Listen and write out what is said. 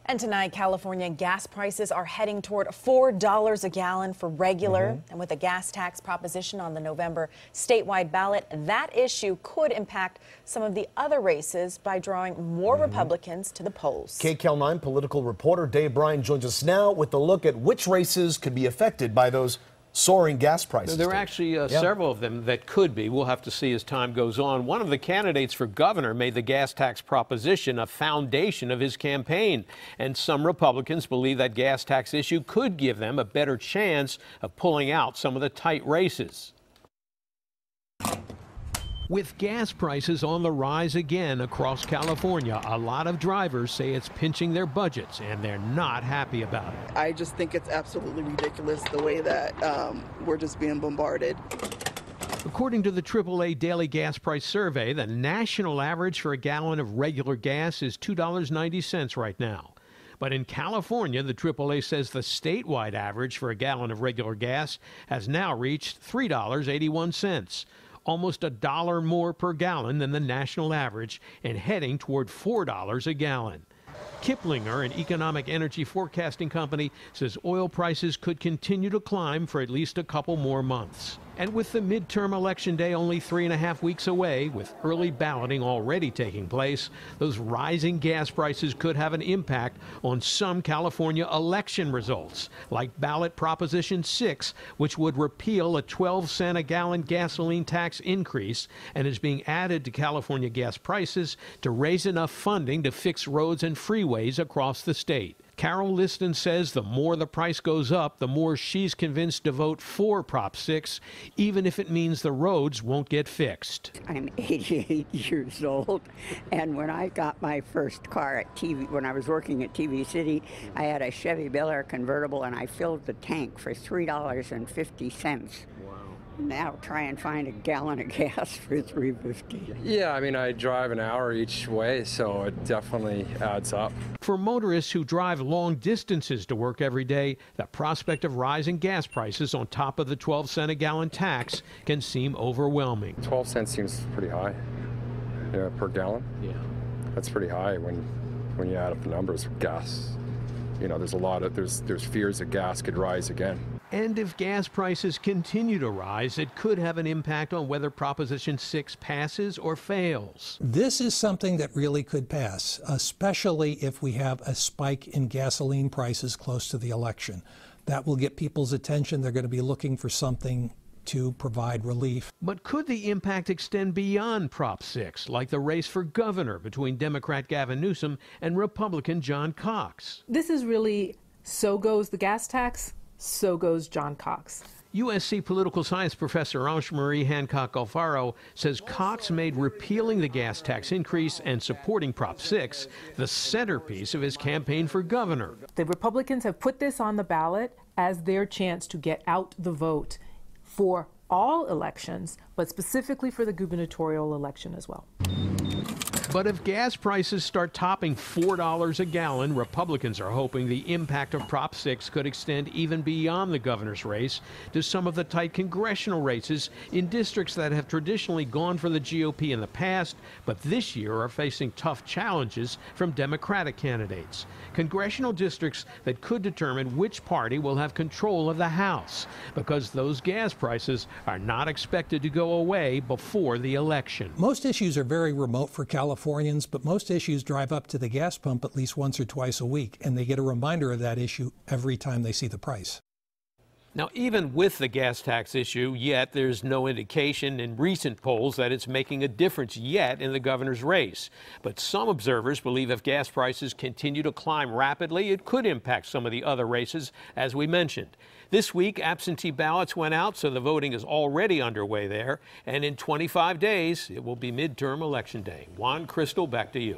And tonight, California gas prices are heading toward $4 a gallon for regular. And with a gas tax proposition on the November statewide ballot, that issue could impact some of the other races by drawing more Republicans to the polls. KCAL 9 political reporter Dave Bryan joins us now with a look at which races could be affected by those soaring gas prices. There are actually several of them that could be. We'll have to see as time goes on. One of the candidates for governor made the gas tax proposition a foundation of his campaign. And some Republicans believe that gas tax issue could give them a better chance of pulling out some of the tight races. With gas prices on the rise again across California, a lot of drivers say it's pinching their budgets, and they're not happy about it. I just think it's absolutely ridiculous the way that we're just being bombarded. According to the AAA Daily Gas Price Survey, the national average for a gallon of regular gas is $2.90 right now. But in California, the AAA says the statewide average for a gallon of regular gas has now reached $3.81. Almost $1 more per gallon than the national average and heading toward $4 a gallon. Kiplinger, an economic energy forecasting company, says oil prices could continue to climb for at least a couple more months. And with the midterm election day only 3.5 weeks away, with early balloting already taking place, those rising gas prices could have an impact on some California election results, like ballot Proposition 6, which would repeal a 12-cent a gallon gasoline tax increase and is being added to California gas prices to raise enough funding to fix roads and freeways across the state. Carol Liston says the more the price goes up, the more she's convinced to vote for Prop 6, even if it means the roads won't get fixed. I'm 88 years old, and when I got my first car at when I was working at TV City, I had a Chevy Bel Air convertible, and I filled the tank for $3.50. Now try and find a gallon of gas for $3.50. Yeah, I mean, I drive an hour each way, so it definitely adds up. For motorists who drive long distances to work every day, the prospect of rising gas prices on top of the 12-cent a gallon tax can seem overwhelming. 12 cents seems pretty high, per gallon. Yeah, that's pretty high when you add up the numbers of gas. You know, there's fears that gas could rise again. And if gas prices continue to rise, it could have an impact on whether Proposition 6 passes or fails. This is something that really could pass, especially if we have a spike in gasoline prices close to the election. That will get people's attention. They're going to be looking for something to provide relief. But could the impact extend beyond Prop 6, like the race for governor between Democrat Gavin Newsom and Republican John Cox? This is really so goes the gas tax, so goes John Cox. USC political science professor Amsh Marie Hancock Alfaro says Cox made repealing the gas tax increase and supporting Prop 6 the centerpiece of his campaign for governor. The Republicans have put this on the ballot as their chance to get out the vote for all elections, but specifically for the gubernatorial election as well. But if gas prices start topping $4 a gallon, Republicans are hoping the impact of Prop 6 could extend even beyond the governor's race to some of the tight congressional races in districts that have traditionally gone for the GOP in the past, but this year are facing tough challenges from Democratic candidates. Congressional districts that could determine which party will have control of the House, because those gas prices are not expected to go away before the election. Most issues are very remote for Californians, but most issues drive up to the gas pump at least once or twice a week, and they get a reminder of that issue every time they see the price. Now, even with the gas tax issue, yet there's no indication in recent polls that it's making a difference yet in the governor's race. But some observers believe if gas prices continue to climb rapidly, it could impact some of the other races, as we mentioned. This week, absentee ballots went out, so the voting is already underway there. And in 25 days, it will be midterm election day. Juan Crystal, back to you.